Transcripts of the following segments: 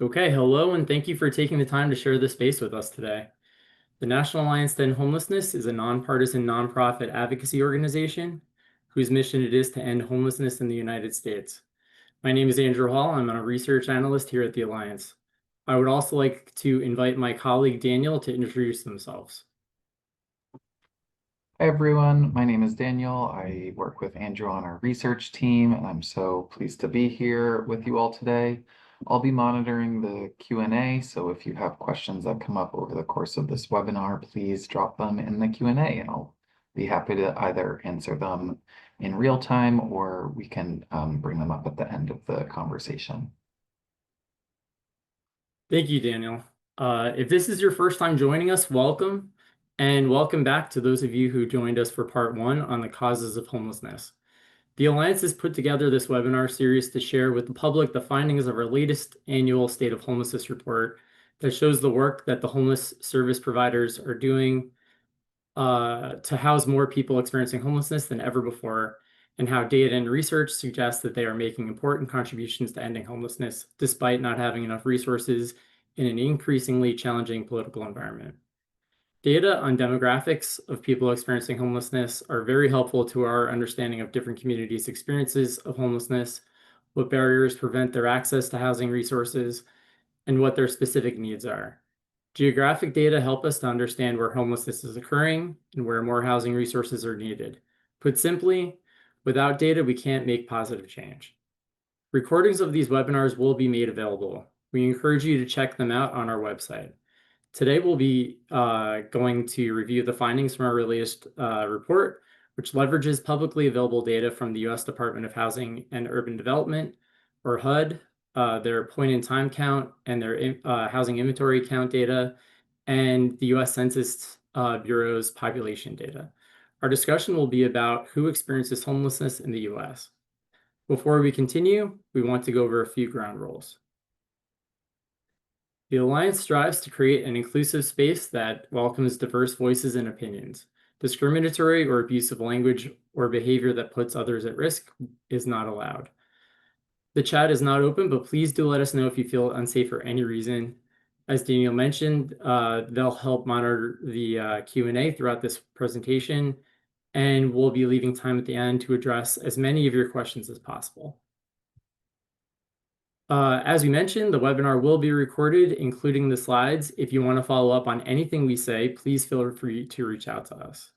Okay, hello, and thank you for taking the time to share this space with us today. The National Alliance to End Homelessness is a nonpartisan nonprofit advocacy organization whose mission it is to end homelessness in the United States. My name is Andrew Hall. I'm a research analyst here at the Alliance. I would also like to invite my colleague Daniel to introduce themselves. Hi everyone, my name is Daniel. I work with Andrew on our research team, and I'm so pleased to be here with you all today. I'll be monitoring the Q&A, so if you have questions that come up over the course of this webinar, please drop them in the Q&A, and I'll be happy to either answer them in real time or we can bring them up at the end of the conversation. Thank you, Daniel. If this is your first time joining us, welcome, and welcome back to those of you who joined us for part one on the causes of homelessness. The Alliance has put together this webinar series to share with the public the findings of our latest annual State of Homelessness report that shows the work that the homeless service providers are doing to house more people experiencing homelessness than ever before, and how data and research suggests that they are making important contributions to ending homelessness despite not having enough resources in an increasingly challenging political environment. Data on demographics of people experiencing homelessness are very helpful to our understanding of different communities' experiences of homelessness, what barriers prevent their access to housing resources, and what their specific needs are. Geographic data help us to understand where homelessness is occurring and where more housing resources are needed. Put simply, without data, we can't make positive change. Recordings of these webinars will be made available. We encourage you to check them out on our website. Today, we'll be going to review the findings from our latest report, which leverages publicly available data from the U.S. Department of Housing and Urban Development, or HUD, their point-in-time count and their housing inventory count data, and the U.S. Census Bureau's population data. Our discussion will be about who experiences homelessness in the U.S. Before we continue, we want to go over a few ground rules. The Alliance strives to create an inclusive space that welcomes diverse voices and opinions. Discriminatory or abusive language or behavior that puts others at risk is not allowed. The chat is not open, but please do let us know if you feel unsafe for any reason. As Daniel mentioned, they'll help monitor the Q&A throughout this presentation, and we'll be leaving time at the end to address as many of your questions as possible. As we mentioned, the webinar will be recorded, including the slides. If you want to follow up on anything we say, please feel free to reach out to us.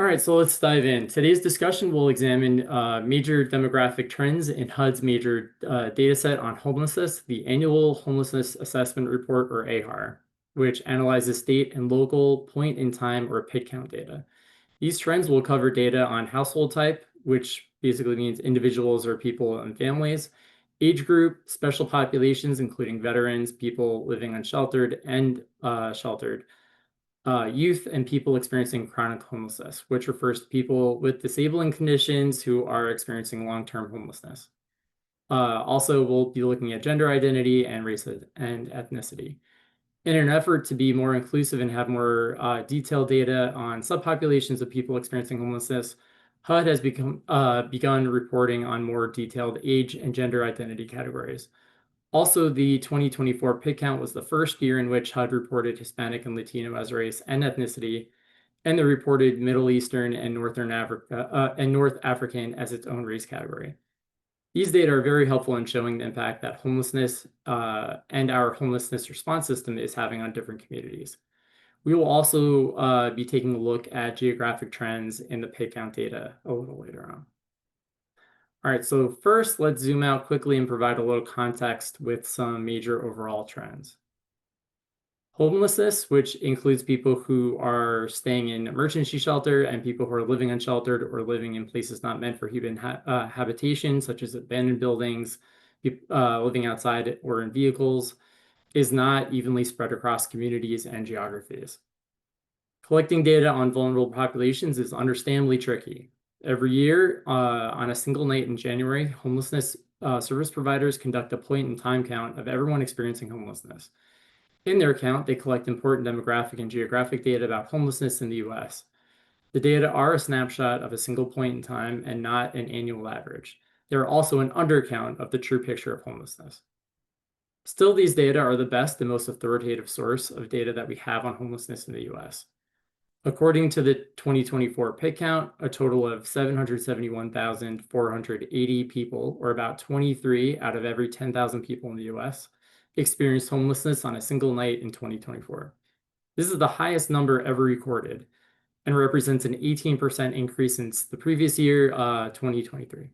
All right, so let's dive in. Today's discussion will examine major demographic trends in HUD's major data set on homelessness, the Annual Homelessness Assessment Report, or AHAR, which analyzes state and local point-in-time or PID count data. These trends will cover data on household type, which basically means individuals or people and families, age group, special populations, including veterans, people living unsheltered and sheltered, youth, and people experiencing chronic homelessness, which refers to people with disabling conditions who are experiencing long-term homelessness. Also, we'll be looking at gender identity and race and ethnicity. In an effort to be more inclusive and have more detailed data on subpopulations of people experiencing homelessness, HUD has begun reporting on more detailed age and gender identity categories. Also, the 2024 PID count was the first year in which HUD reported Hispanic and Latino as race and ethnicity, and they reported Middle Eastern and North African as its own race category. These data are very helpful in showing the impact that homelessness and our homelessness response system is having on different communities. We will also be taking a look at geographic trends in the PID count data a little later on. All right, so first, let's zoom out quickly and provide a little context with some major overall trends. Homelessness, which includes people who are staying in emergency shelter and people who are living unsheltered or living in places not meant for human habitation, such as abandoned buildings, living outside or in vehicles, is not evenly spread across communities and geographies. Collecting data on vulnerable populations is understandably tricky. Every year, on a single night in January, homelessness service providers conduct a point-in-time count of everyone experiencing homelessness. In their count, they collect important demographic and geographic data about homelessness in the U.S. The data are a snapshot of a single point in time and not an annual average. they are also an undercount of the true picture of homelessness. Still, these data are the best and most authoritative source of data that we have on homelessness in the US. According to the 2024 PIC count, a total of 771,480 people, or about 23 out of every 10,000 people in the US, experienced homelessness on a single night in 2024. This is the highest number ever recorded and represents an 18% increase since the previous year, 2023.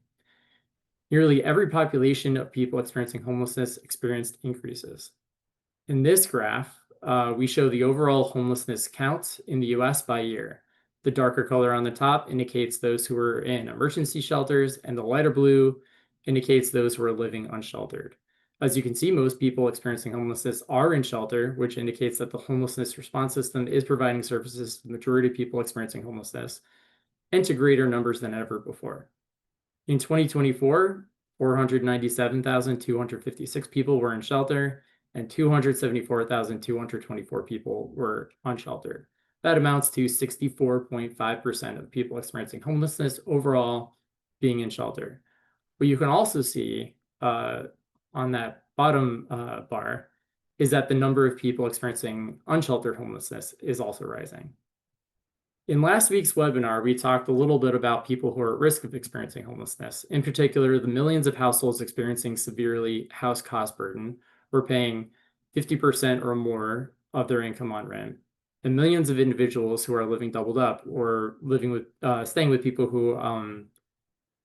Nearly every population of people experiencing homelessness experienced increases. In this graph, we show the overall homelessness counts in the US by year. The darker color on the top indicates those who are in emergency shelters, and the lighter blue indicates those who are living unsheltered. As you can see, most people experiencing homelessness are in shelter, which indicates that the homelessness response system is providing services to the majority of people experiencing homelessness and to greater numbers than ever before. In 2024, 497,256 people were in shelter, and 274,224 people were unsheltered. That amounts to 64.5% of people experiencing homelessness overall being in shelter. What you can also see on that bottom bar is that the number of people experiencing unsheltered homelessness is also rising. In last week's webinar, we talked a little bit about people who are at risk of experiencing homelessness, in particular, the millions of households experiencing severely house cost burden or paying 50% or more of their income on rent, and millions of individuals who are living doubled up or living with, staying with people who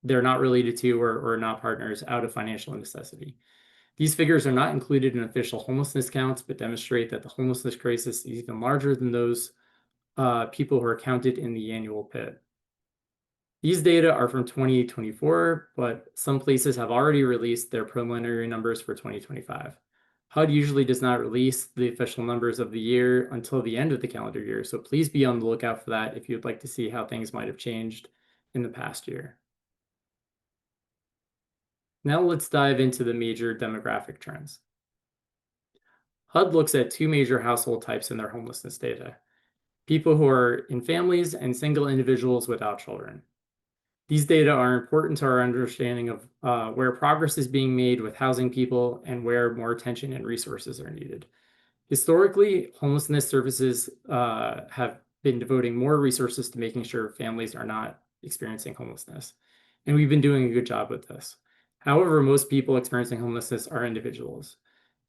they're not related to or not partners out of financial necessity. These figures are not included in official homelessness counts, but demonstrate that the homelessness crisis is even larger than those people who are counted in the annual PIT. These data are from 2024, but some places have already released their preliminary numbers for 2025. HUD usually does not release the official numbers of the year until the end of the calendar year, so please be on the lookout for that if you'd like to see how things might have changed in the past year. Now let's dive into the major demographic trends. HUD looks at two major household types in their homelessness data: people who are in families and single individuals without children. These data are important to our understanding of where progress is being made with housing people and where more attention and resources are needed. Historically, homelessness services have been devoting more resources to making sure families are not experiencing homelessness, and we've been doing a good job with this. However, most people experiencing homelessness are individuals.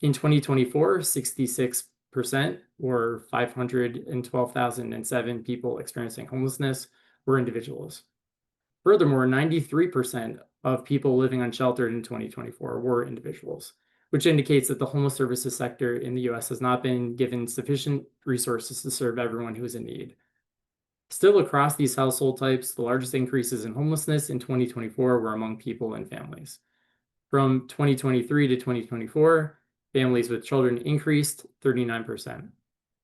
In 2024, 66%, or 512,007 people experiencing homelessness, were individuals. Furthermore, 93% of people living unsheltered in 2024 were individuals, which indicates that the homeless services sector in the US has not been given sufficient resources to serve everyone who is in need. Still, across these household types, the largest increases in homelessness in 2024 were among people and families. From 2023 to 2024, families with children increased 39%.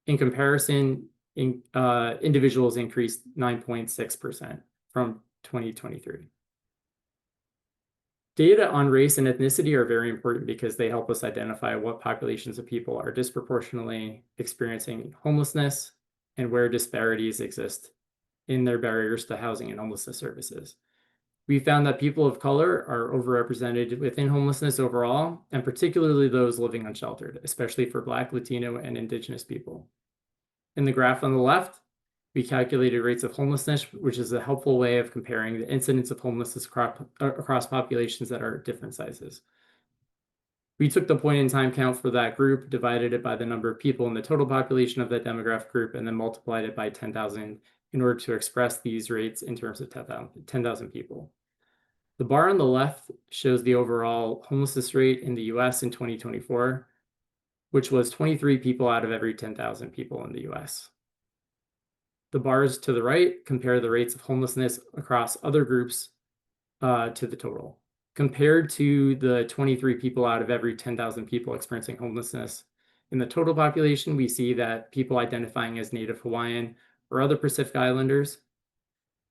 In comparison, individuals increased 9.6% from 2023. Data on race and ethnicity are very important because they help us identify what populations of people are disproportionately experiencing homelessness and where disparities exist in their barriers to housing and homelessness services. We found that people of color are overrepresented within homelessness overall, and particularly those living unsheltered, especially for Black, Latino, and Indigenous people. In the graph on the left, we calculated rates of homelessness, which is a helpful way of comparing the incidence of homelessness across populations that are different sizes. We took the point in time count for that group, divided it by the number of people in the total population of that demographic group, and then multiplied it by 10,000 in order to express these rates in terms of 10,000 people. The bar on the left shows the overall homelessness rate in the US in 2024, which was 23 people out of every 10,000 people in the US. The bars to the right compare the rates of homelessness across other groups to the total. Compared to the 23 people out of every 10,000 people experiencing homelessness in the total population, we see that people identifying as Native Hawaiian or other Pacific Islanders,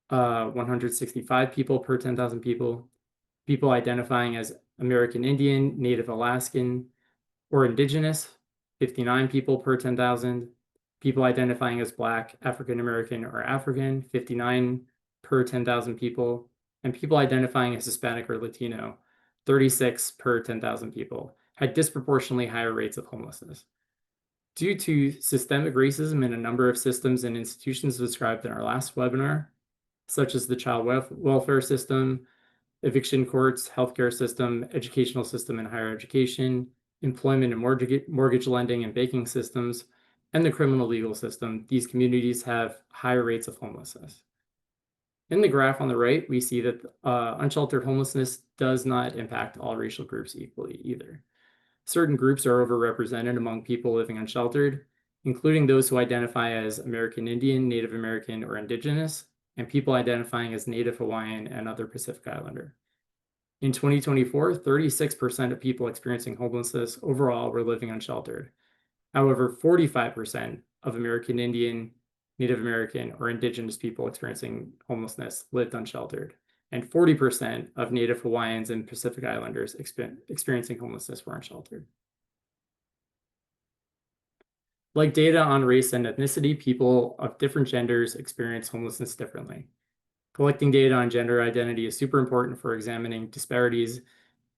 165 people per 10,000 people, people identifying as American Indian, Native Alaskan, or Indigenous, 59 people per 10,000, people identifying as Black, African American, or African, 59 per 10,000 people, and people identifying as Hispanic or Latino, 36 per 10,000 people, had disproportionately higher rates of homelessness. Due to systemic racism in a number of systems and institutions described in our last webinar, such as the child welfare system, eviction courts, healthcare system, educational system and higher education, employment and mortgage lending and banking systems, and the criminal legal system, these communities have higher rates of homelessness. In the graph on the right, we see that unsheltered homelessness does not impact all racial groups equally either. Certain groups are overrepresented among people living unsheltered, including those who identify as American Indian, Native American, or Indigenous, and people identifying as Native Hawaiian and other Pacific Islander. In 2024, 36% of people experiencing homelessness overall were living unsheltered. However, 45% of American Indian, Native American, or Indigenous people experiencing homelessness lived unsheltered, and 40% of Native Hawaiians and Pacific Islanders experiencing homelessness were unsheltered. Like data on race and ethnicity, people of different genders experience homelessness differently. Collecting data on gender identity is super important for examining disparities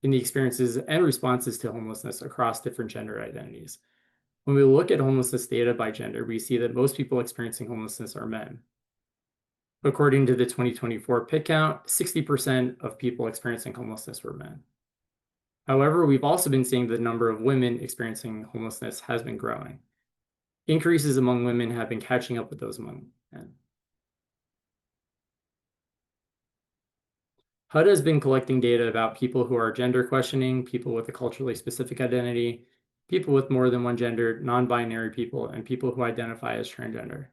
in the experiences and responses to homelessness across different gender identities. When we look at homelessness data by gender, we see that most people experiencing homelessness are men. According to the 2024 PIT count, 60% of people experiencing homelessness were men. However, we've also been seeing the number of women experiencing homelessness has been growing. Increases among women have been catching up with those among men. HUD has been collecting data about people who are gender questioning, people with a culturally specific identity, people with more than one gender, non-binary people, and people who identify as transgender.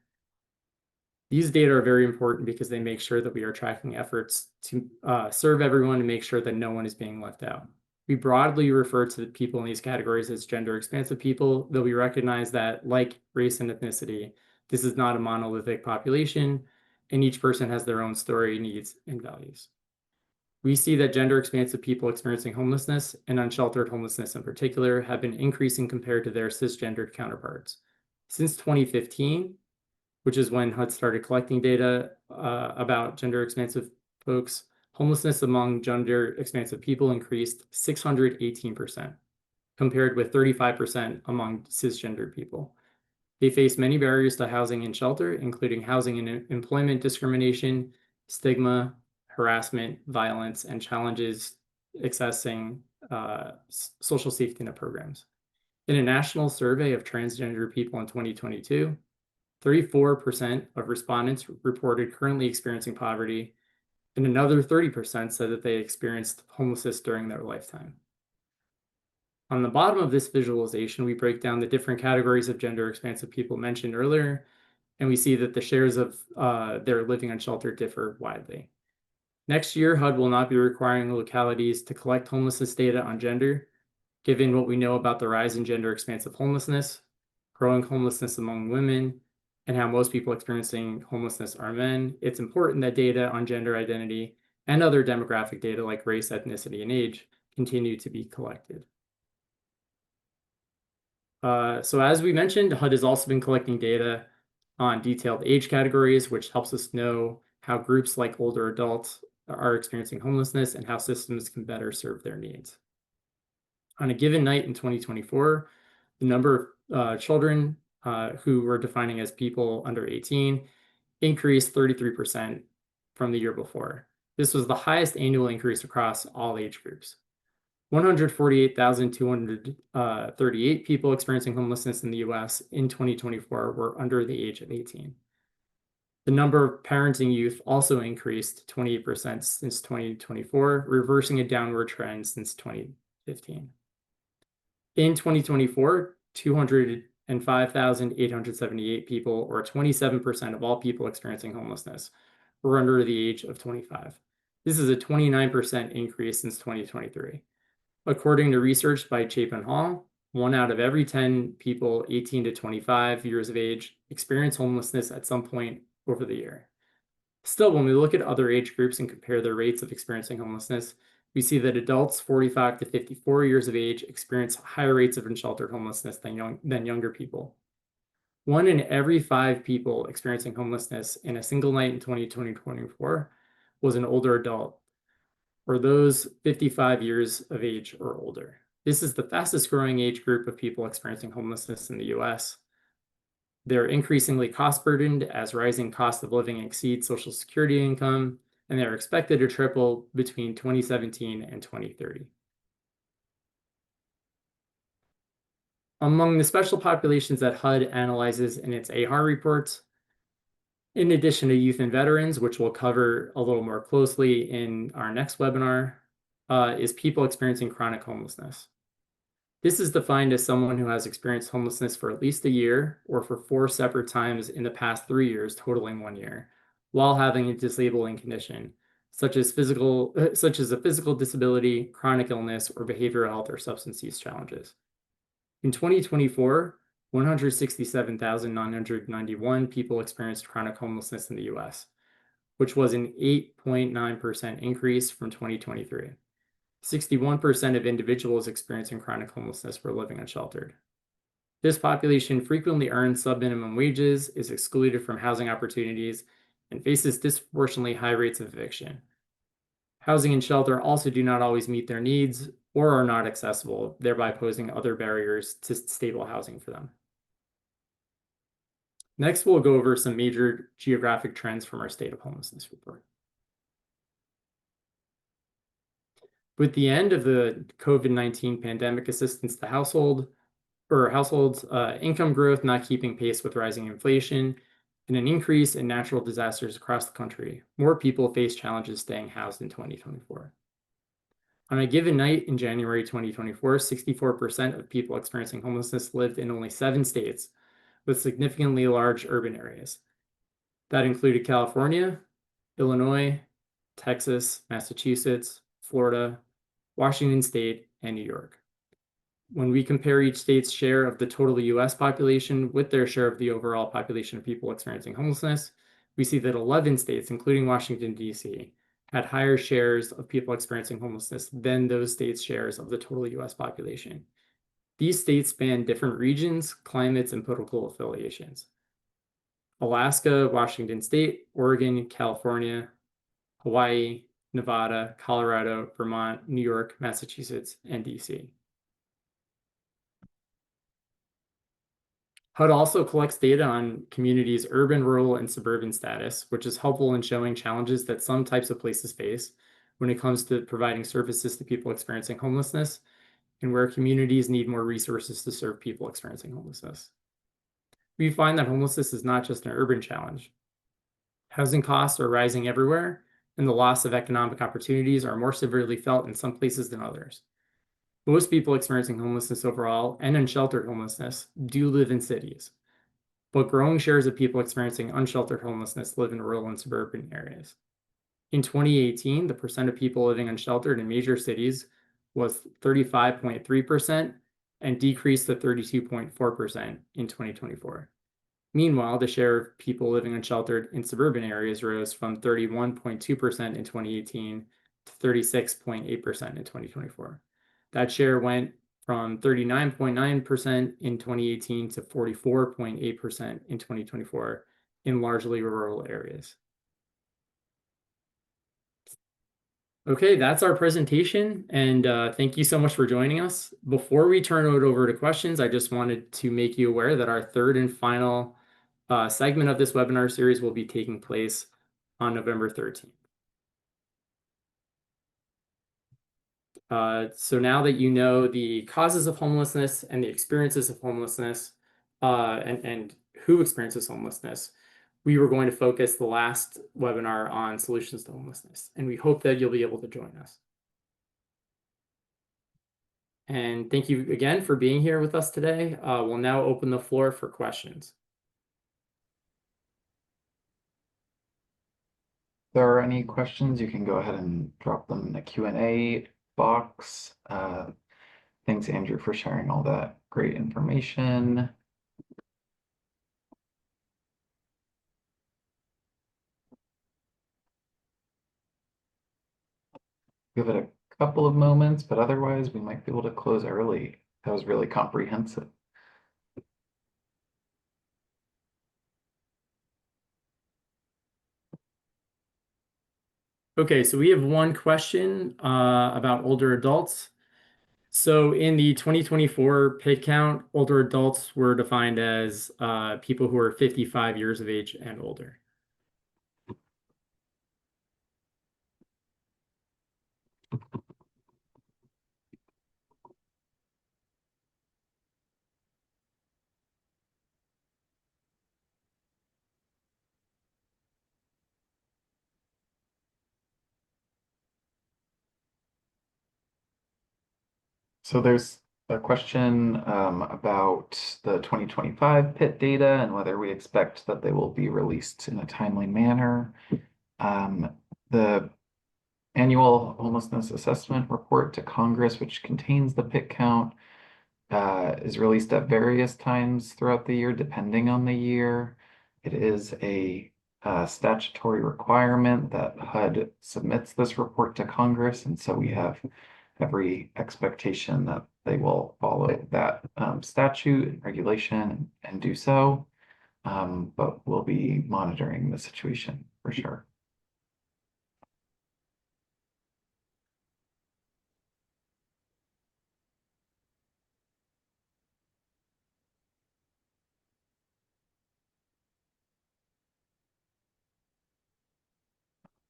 These data are very important because they make sure that we are tracking efforts to serve everyone and make sure that no one is being left out. We broadly refer to the people in these categories as gender expansive people, though we recognize that, like race and ethnicity, this is not a monolithic population, and each person has their own story, needs, and values. We see that gender expansive people experiencing homelessness, and unsheltered homelessness in particular, have been increasing compared to their cisgendered counterparts. Since 2015, which is when HUD started collecting data about gender expansive folks, homelessness among gender expansive people increased 618%, compared with 35% among cisgendered people. They face many barriers to housing and shelter, including housing and employment discrimination, stigma, harassment, violence, and challenges accessing social safety net programs. In a national survey of transgender people in 2022, 34% of respondents reported currently experiencing poverty, and another 30% said that they experienced homelessness during their lifetime. On the bottom of this visualization, we break down the different categories of gender expansive people mentioned earlier, and we see that the shares of their living unsheltered differ widely. Next year, HUD will not be requiring localities to collect homelessness data on gender. Given what we know about the rise in gender expansive homelessness, growing homelessness among women, and how most people experiencing homelessness are men, it's important that data on gender identity and other demographic data like race, ethnicity, and age continue to be collected. So as we mentioned, HUD has also been collecting data on detailed age categories, which helps us know how groups like older adults are experiencing homelessness and how systems can better serve their needs. On a given night in 2024, the number of children who we're defining as people under 18 increased 33% from the year before. This was the highest annual increase across all age groups. 148,238 people experiencing homelessness in the US in 2024 were under the age of 18. The number of parenting youth also increased 28% since 2024, reversing a downward trend since 2015. In 2024, 205,878 people, or 27% of all people experiencing homelessness, were under the age of 25. This is a 29% increase since 2023. According to research by Chapin Hall, 1 out of every 10 people 18 to 25 years of age experience homelessness at some point over the year. Still, when we look at other age groups and compare their rates of experiencing homelessness, we see that adults 45 to 54 years of age experience higher rates of unsheltered homelessness than younger people. 1 in every 5 people experiencing homelessness in a single night in 2024 was an older adult, or those 55 years of age or older. This is the fastest growing age group of people experiencing homelessness in the US. They're increasingly cost burdened as rising cost of living exceeds Social Security income, and they're expected to triple between 2017 and 2030. Among the special populations that HUD analyzes in its AHAR reports, in addition to youth and veterans, which we'll cover a little more closely in our next webinar, is people experiencing chronic homelessness. This is defined as someone who has experienced homelessness for at least a year or for 4 separate times in the past 3 years, totaling 1 year, while having a disabling condition, such as a physical disability, chronic illness, or behavioral health or substance use challenges. In 2024, 167,991 people experienced chronic homelessness in the US, which was an 8.9% increase from 2023. 61% of individuals experiencing chronic homelessness were living unsheltered. This population frequently earns sub-minimum wages, is excluded from housing opportunities, and faces disproportionately high rates of eviction. Housing and shelter also do not always meet their needs or are not accessible, thereby posing other barriers to stable housing for them. Next, we'll go over some major geographic trends from our State of Homelessness report. With the end of the COVID-19 pandemic assistance to households, income growth not keeping pace with rising inflation, and an increase in natural disasters across the country, more people face challenges staying housed in 2024. On a given night in January 2024, 64% of people experiencing homelessness lived in only 7 states with significantly large urban areas. That included California, Illinois, Texas, Massachusetts, Florida, Washington State, and New York. When we compare each state's share of the total US population with their share of the overall population of people experiencing homelessness, we see that 11 states, including Washington, D.C., had higher shares of people experiencing homelessness than those states' shares of the total US population. These states span different regions, climates, and political affiliations. Alaska, Washington State, Oregon, California, Hawaii, Nevada, Colorado, Vermont, New York, Massachusetts, and DC. HUD also collects data on communities' urban, rural, and suburban status, which is helpful in showing challenges that some types of places face when it comes to providing services to people experiencing homelessness, and where communities need more resources to serve people experiencing homelessness. We find that homelessness is not just an urban challenge. Housing costs are rising everywhere, and the loss of economic opportunities are more severely felt in some places than others. Most people experiencing homelessness overall and unsheltered homelessness do live in cities, but growing shares of people experiencing unsheltered homelessness live in rural and suburban areas. In 2018, the percent of people living unsheltered in major cities was 35.3% and decreased to 32.4% in 2024. Meanwhile, the share of people living unsheltered in suburban areas rose from 31.2% in 2018 to 36.8% in 2024. That share went from 39.9% in 2018 to 44.8% in 2024 in largely rural areas. Okay, that's our presentation, and thank you so much for joining us. Before we turn it over to questions, I just wanted to make you aware that our third and final segment of this webinar series will be taking place on November 13th. So now that you know the causes of homelessness and the experiences of homelessness and who experiences homelessness, we were going to focus the last webinar on solutions to homelessness, and we hope that you'll be able to join us. And thank you again for being here with us today. We'll now open the floor for questions. If there are any questions, you can go ahead and drop them in the Q&A box. Thanks, Andrew, for sharing all that great information. Give it a couple of moments, but otherwise we might be able to close early. That was really comprehensive. Okay, so we have one question about older adults. So in the 2024 pit count, older adults were defined as people who are 55 years of age and older. So there's a question about the 2025 PIT data and whether we expect that they will be released in a timely manner. The annual homelessness assessment report to Congress, which contains the PIT count, is released at various times throughout the year, depending on the year. It is a statutory requirement that HUD submits this report to Congress, and so we have every expectation that they will follow that statute and regulation and do so. But we'll be monitoring the situation for sure.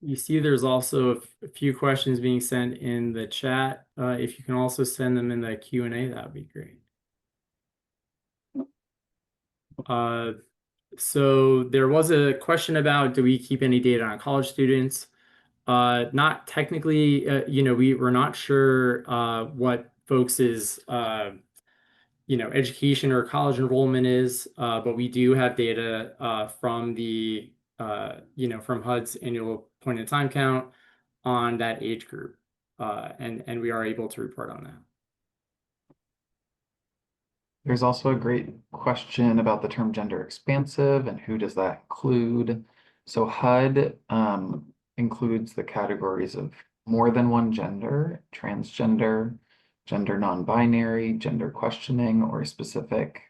You see there's also a few questions being sent in the chat. If you can also send them in the Q&A, that would be great. So there was a question about, do we keep any data on college students? Not technically, we're not sure what folks' education or college enrollment is, but we do have data from from HUD's annual point in time count on that age group, and we are able to report on that. There's also a great question about the term gender expansive and who does that include? So HUD includes the categories of more than one gender, transgender, gender non-binary, gender questioning, or specific,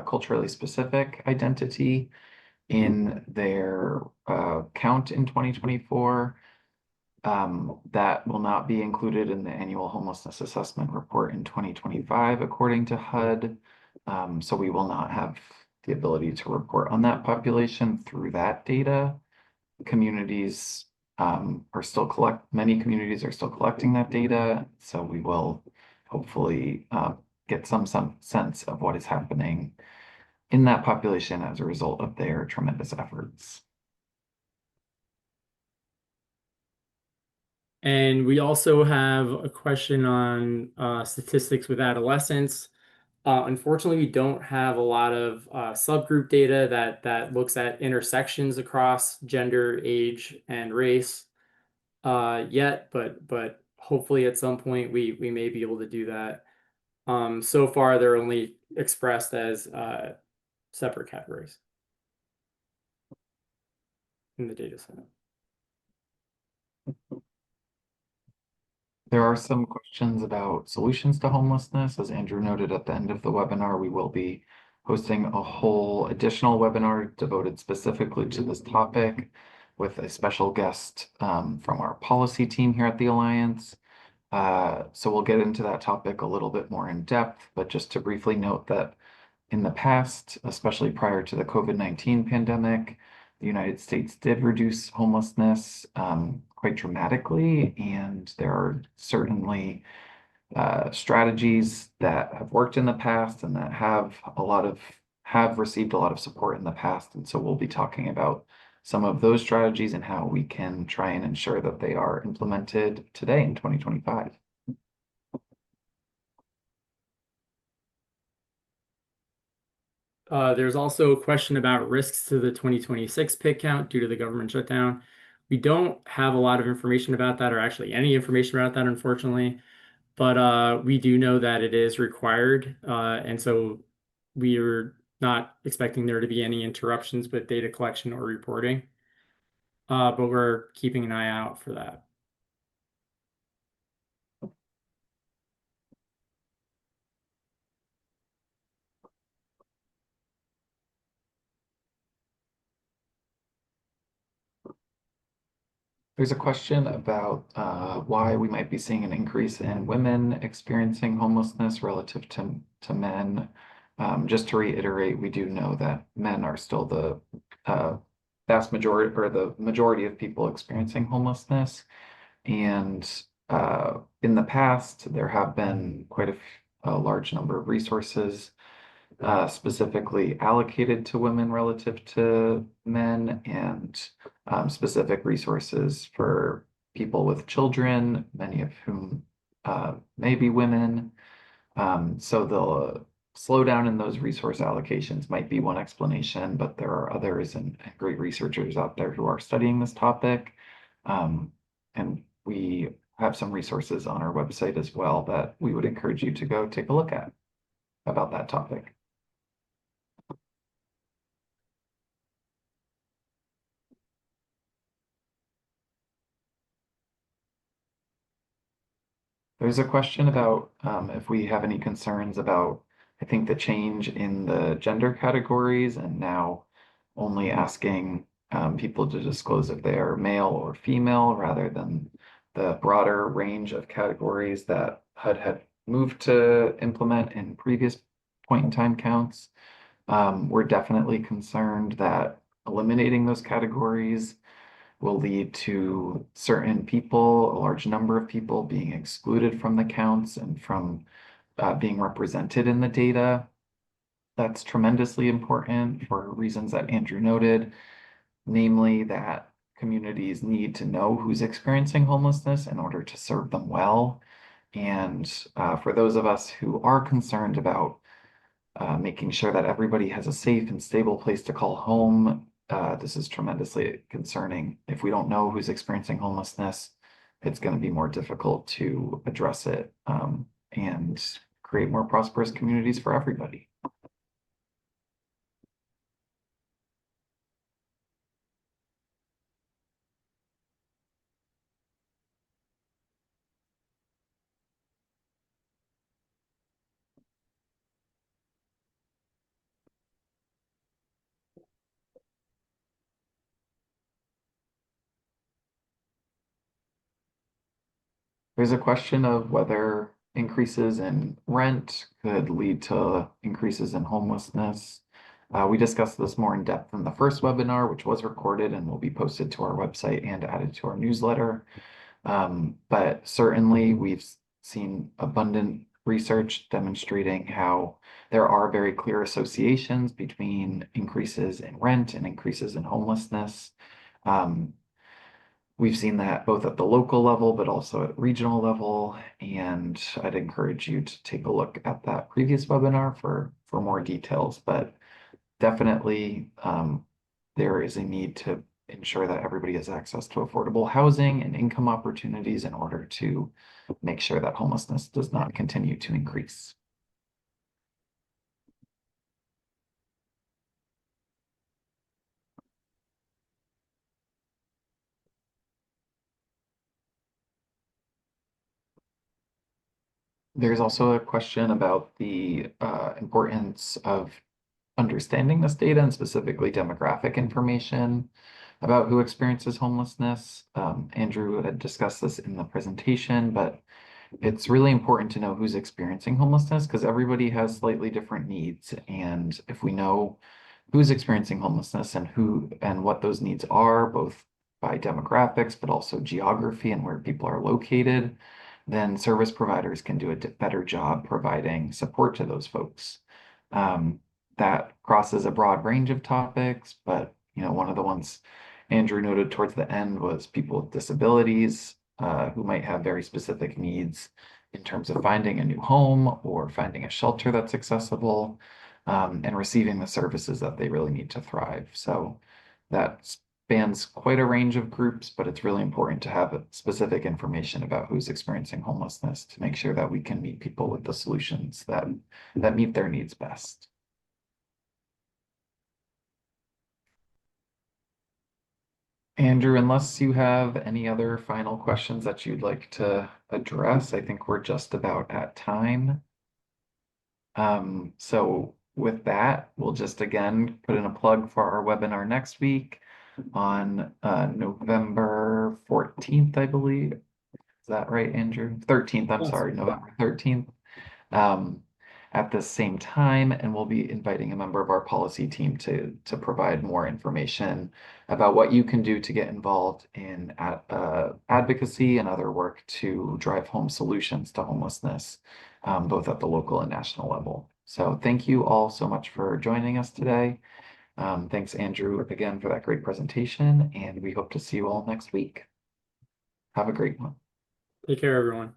culturally specific identity in their count in 2024. That will not be included in the annual homelessness assessment report in 2025, according to HUD. So we will not have the ability to report on that population through that data. Communities many communities are still collecting that data. So we will hopefully get some sense of what is happening in that population as a result of their tremendous efforts. And we also have a question on statistics with adolescents. Unfortunately, we don't have a lot of subgroup data that looks at intersections across gender, age, and race yet, but hopefully at some point we may be able to do that. So far, they're only expressed as separate categories in the data set. There are some questions about solutions to homelessness. As Andrew noted at the end of the webinar, we will be hosting a whole additional webinar devoted specifically to this topic with a special guest from our policy team here at the Alliance. So we'll get into that topic a little bit more in depth, but just to briefly note that in the past, especially prior to the COVID-19 pandemic, the United States did reduce homelessness quite dramatically, and there are certainly strategies that have worked in the past and that have received a lot of support in the past. And so we'll be talking about some of those strategies and how we can try and ensure that they are implemented today in 2025. There's also a question about risks to the 2026 pit count due to the government shutdown. We don't have a lot of information about that, or actually any information about that, unfortunately. But we do know that it is required, and so we are not expecting there to be any interruptions with data collection or reporting. But we're keeping an eye out for that. There's a question about why we might be seeing an increase in women experiencing homelessness relative to men. Just to reiterate, we do know that men are still the uh, vast majority or the majority of people experiencing homelessness. And in the past, there have been quite a large number of resources specifically allocated to women relative to men, and specific resources for people with children, many of whom may be women. So the slowdown in those resource allocations might be one explanation, but there are others and great researchers out there who are studying this topic. And we have some resources on our website as well that we would encourage you to go take a look at about that topic. There's a question about if we have any concerns about, I think, the change in the gender categories and now only asking people to disclose if they are male or female rather than the broader range of categories that HUD had moved to implement in previous point in time counts. We're definitely concerned that eliminating those categories will lead to certain people, a large number of people being excluded from the counts and from being represented in the data. That's tremendously important for reasons that Andrew noted, namely that communities need to know who's experiencing homelessness in order to serve them well. And for those of us who are concerned about making sure that everybody has a safe and stable place to call home. This is tremendously concerning. If we don't know who's experiencing homelessness, it's going to be more difficult to address it and create more prosperous communities for everybody. There's a question of whether increases in rent could lead to increases in homelessness. We discussed this more in depth in the first webinar, which was recorded and will be posted to our website and added to our newsletter. But certainly we've seen abundant research demonstrating how there are very clear associations between increases in rent and increases in homelessness. We've seen that both at the local level, but also at regional level. And I'd encourage you to take a look at that previous webinar for more details. But definitely, there is a need to ensure that everybody has access to affordable housing and income opportunities in order to make sure that homelessness does not continue to increase. There's also a question about the importance of understanding this data and specifically demographic information about who experiences homelessness. Andrew had discussed this in the presentation, but it's really important to know who's experiencing homelessness because everybody has slightly different needs. And if we know who's experiencing homelessness and who and what those needs are, both by demographics, but also geography and where people are located, then service providers can do a better job providing support to those folks. That crosses a broad range of topics, but one of the ones Andrew noted towards the end was people with disabilities who might have very specific needs in terms of finding a new home or finding a shelter that's accessible and receiving the services that they really need to thrive. So that spans quite a range of groups, but it's really important to have specific information about who's experiencing homelessness to make sure that we can meet people with the solutions that meet their needs best. Andrew, unless you have any other final questions that you'd like to address, I think we're just about at time. So with that, we'll just again put in a plug for our webinar next week. on November 14th, I believe. Is that right, Andrew? 13th, I'm Yes. sorry, November 13th. Um, at the same time, and we'll be inviting a member of our policy team to provide more information about what you can do to get involved in advocacy and other work to drive home solutions to homelessness, both at the local and national level. So thank you all so much for joining us today. Thanks, Andrew, again for that great presentation, and we hope to see you all next week. Have a great one. Take care, everyone.